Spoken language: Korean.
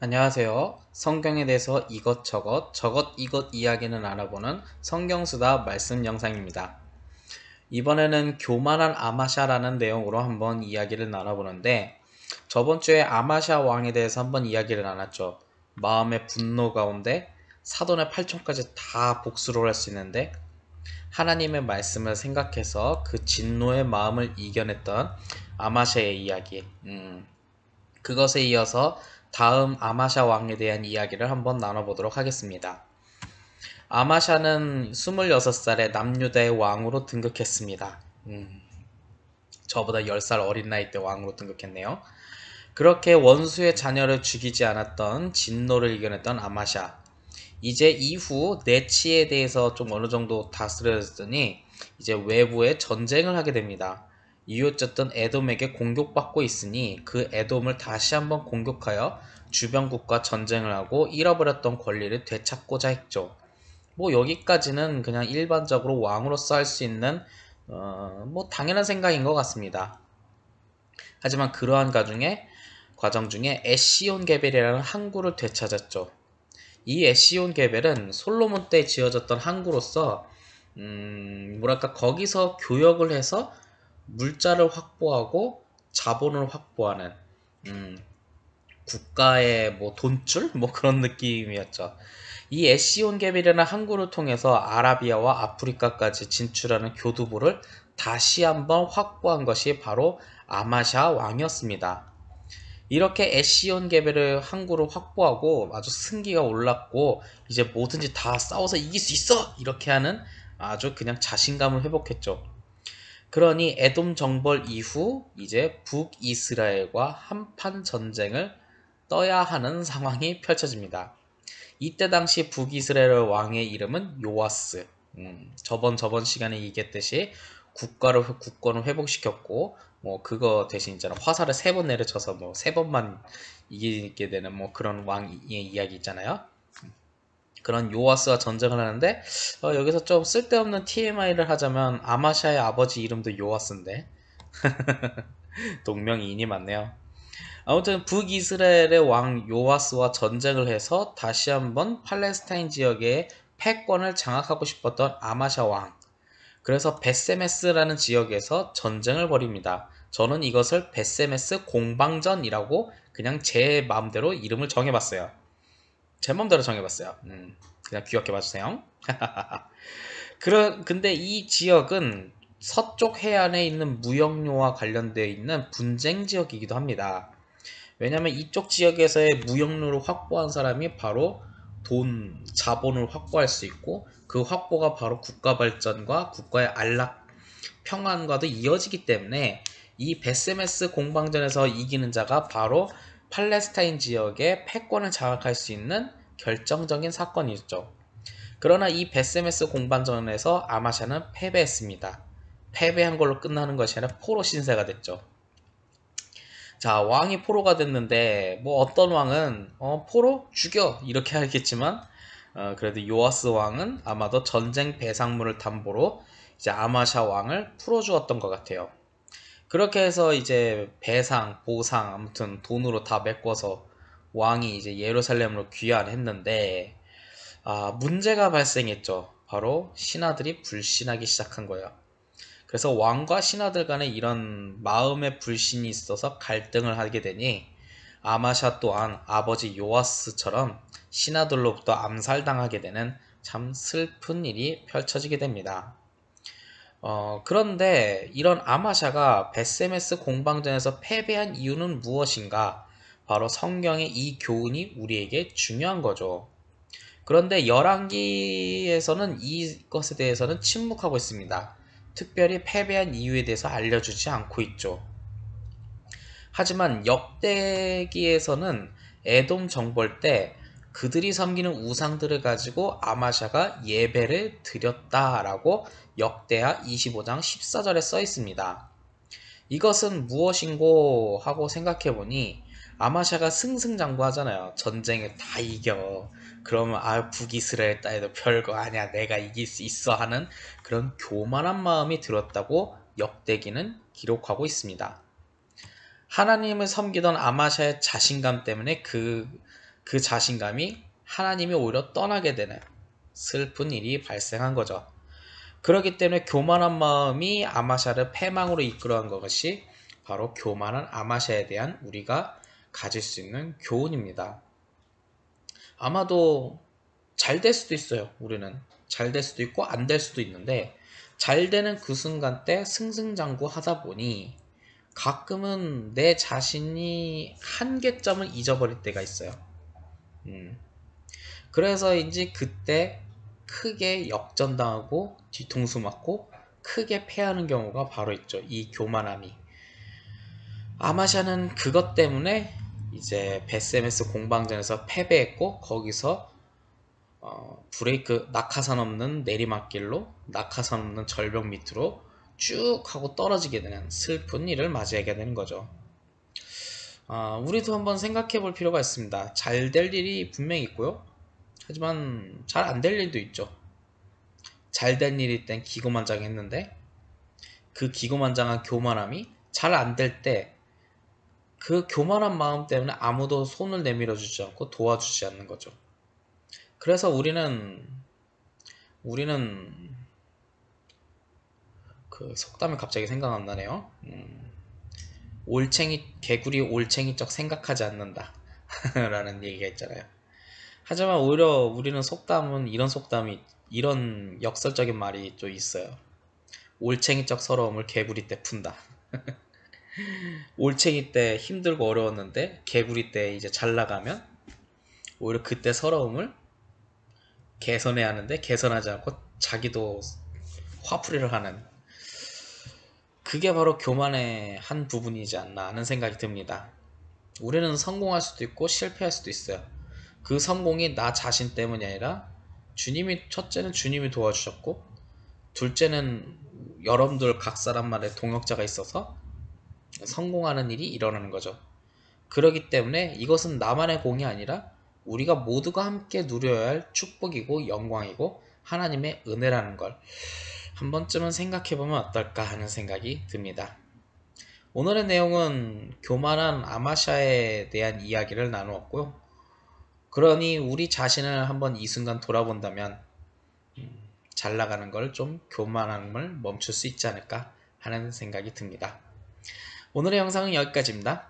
안녕하세요. 성경에 대해서 이것저것 저것 이것 이야기는 알아보는 성경수다 말씀 영상입니다. 이번에는 교만한 아마샤라는 내용으로 한번 이야기를 나눠보는데, 저번 주에 아마샤 왕에 대해서 한번 이야기를 나눴죠. 마음의 분노 가운데 사돈의 8촌까지 다 복수를 할 수 있는데 하나님의 말씀을 생각해서 그 진노의 마음을 이겨냈던 아마샤의 이야기. 그것에 이어서 다음 아마샤 왕에 대한 이야기를 한번 나눠보도록 하겠습니다. 아마샤는 26살에 남유다의 왕으로 등극했습니다. 저보다 10살 어린 나이 때 왕으로 등극했네요. 그렇게 원수의 자녀를 죽이지 않았던 진노를 이겨냈던 아마샤. 이제 이후 내치에 대해서 좀 어느 정도 다스려졌더니 이제 외부에 전쟁을 하게 됩니다. 이웃졌던 에돔에게 공격받고 있으니 그 에돔을 다시 한번 공격하여 주변국과 전쟁을 하고 잃어버렸던 권리를 되찾고자 했죠. 뭐 여기까지는 그냥 일반적으로 왕으로서 할 수 있는 뭐 당연한 생각인 것 같습니다. 하지만 그러한 과정 중에 에시온 게벨이라는 항구를 되찾았죠. 이 에시온 게벨은 솔로몬 때 지어졌던 항구로서 뭐랄까 거기서 교역을 해서 물자를 확보하고 자본을 확보하는 음, 국가의 뭐 돈줄 뭐 그런 느낌이었죠. 이 에시온 게벨이라는 항구를 통해서 아라비아와 아프리카까지 진출하는 교두보를 다시 한번 확보한 것이 바로 아마샤 왕이었습니다. 이렇게 에시온 게벨을 항구를 확보하고 아주 승기가 올랐고 이제 뭐든지 다 싸워서 이길 수 있어! 이렇게 하는 아주 그냥 자신감을 회복했죠. 그러니 에돔 정벌 이후 이제 북이스라엘과 한판 전쟁을 떠야 하는 상황이 펼쳐집니다. 이때 당시 북이스라엘 왕의 이름은 요아스. 저번 시간에 얘기했듯이 국권을 회복시켰고, 뭐 그거 대신 있잖아, 화살을 3번 내려쳐서 뭐 3번만 이기게 되는 뭐 그런 왕의 이야기 있잖아요. 그런 요아스와 전쟁을 하는데, 여기서 좀 쓸데없는 TMI를 하자면 아마샤의 아버지 이름도 요아스인데 동명이인이 맞네요. 아무튼 북이스라엘의 왕 요아스와 전쟁을 해서 다시 한번 팔레스타인 지역의 패권을 장악하고 싶었던 아마샤 왕. 그래서 베세메스라는 지역에서 전쟁을 벌입니다. 저는 이것을 베세메스 공방전이라고 그냥 제 마음대로 이름을 정해봤어요. 제 마음대로 정해봤어요. 그냥 귀엽게 봐주세요. 근데 이 지역은 서쪽 해안에 있는 무역로와 관련되어 있는 분쟁 지역이기도 합니다. 왜냐면 이쪽 지역에서의 무역로를 확보한 사람이 바로 자본을 확보할 수 있고 그 확보가 바로 국가 발전과 국가의 안락, 평안과도 이어지기 때문에 이 베세메스 공방전에서 이기는 자가 바로 팔레스타인 지역의 패권을 장악할 수 있는 결정적인 사건이었죠. 그러나 이 베세메스 공방전에서 아마샤는 패배했습니다. 패배한 걸로 끝나는 것이 아니라 포로 신세가 됐죠. 자, 왕이 포로가 됐는데 뭐 어떤 왕은 포로 죽여 이렇게 하겠지만 그래도 요아스 왕은 아마도 전쟁 배상물을 담보로 이제 아마샤 왕을 풀어주었던 것 같아요. 그렇게 해서 이제 배상, 보상 아무튼 돈으로 다 메꿔서 왕이 이제 예루살렘으로 귀환했는데 문제가 발생했죠. 바로 신하들이 불신하기 시작한 거예요. 그래서 왕과 신하들 간에 이런 마음의 불신이 있어서 갈등을 하게 되니 아마샤 또한 아버지 요아스처럼 신하들로부터 암살당하게 되는 참 슬픈 일이 펼쳐지게 됩니다. 그런데 이런 아마샤가 베세메스 공방전에서 패배한 이유는 무엇인가? 바로 성경의 이 교훈이 우리에게 중요한 거죠. 그런데 열왕기에서는 이것에 대해서는 침묵하고 있습니다. 특별히 패배한 이유에 대해서 알려주지 않고 있죠. 하지만 역대기에서는 에돔 정벌 때 그들이 섬기는 우상들을 가지고 아마샤가 예배를 드렸다라고 역대하 25장 14절에 써 있습니다. 이것은 무엇인고 하고 생각해보니 아마샤가 승승장구하잖아요. 전쟁을 다 이겨. 그러면 북이스라엘 따위도 별거 아니야. 내가 이길 수 있어 하는 그런 교만한 마음이 들었다고 역대기는 기록하고 있습니다. 하나님을 섬기던 아마샤의 자신감 때문에 그 자신감이 하나님이 오히려 떠나게 되는 슬픈 일이 발생한 거죠. 그렇기 때문에 교만한 마음이 아마샤를 패망으로 이끌어간 것이 바로 교만한 아마샤에 대한 우리가 가질 수 있는 교훈입니다. 아마도 잘 될 수도 있어요. 우리는 잘 될 수도 있고 안 될 수도 있는데, 잘 되는 그 순간 때 승승장구 하다 보니 가끔은 내 자신이 한계점을 잊어버릴 때가 있어요. 그래서인지 그때 크게 역전당하고 뒤통수 맞고 크게 패하는 경우가 바로 있죠. 이 교만함이. 아마샤는 그것 때문에 이제 베스메스 공방전에서 패배했고, 거기서 브레이크, 낙하산 없는 내리막길로, 낙하산 없는 절벽 밑으로 쭉 하고 떨어지게 되는 슬픈 일을 맞이하게 되는 거죠. 우리도 한번 생각해 볼 필요가 있습니다. 잘 될 일이 분명히 있고요. 하지만 잘 안 될 일도 있죠. 잘 된 일일 땐 기고만장했는데, 그 기고만장한 교만함이 잘 안 될 때 그 교만한 마음 때문에 아무도 손을 내밀어 주지 않고 도와주지 않는 거죠. 그래서 우리는 그 속담이 갑자기 생각 안 나네요. 개구리 올챙이적 생각하지 않는다 라는 얘기가 있잖아요. 하지만 오히려 우리는 속담은 이런 역설적인 말이 좀 있어요. 올챙이적 서러움을 개구리 때 푼다. 올챙이 때 힘들고 어려웠는데 개구리 때 이제 잘 나가면 오히려 그때 서러움을 개선해야 하는데 개선하지 않고 자기도 화풀이를 하는, 그게 바로 교만의 한 부분이지 않나 하는 생각이 듭니다. 우리는 성공할 수도 있고 실패할 수도 있어요. 그 성공이 나 자신 때문이 아니라 첫째는 주님이 도와주셨고, 둘째는 여러분들 각 사람만의 동역자가 있어서 성공하는 일이 일어나는 거죠. 그렇기 때문에 이것은 나만의 공이 아니라 우리가 모두가 함께 누려야 할 축복이고 영광이고 하나님의 은혜라는 걸 한 번쯤은 생각해보면 어떨까 하는 생각이 듭니다. 오늘의 내용은 교만한 아마샤에 대한 이야기를 나누었고요. 그러니 우리 자신을 한번 이 순간 돌아본다면 잘 나가는 걸 좀 교만함을 멈출 수 있지 않을까 하는 생각이 듭니다. 오늘의 영상은 여기까지입니다.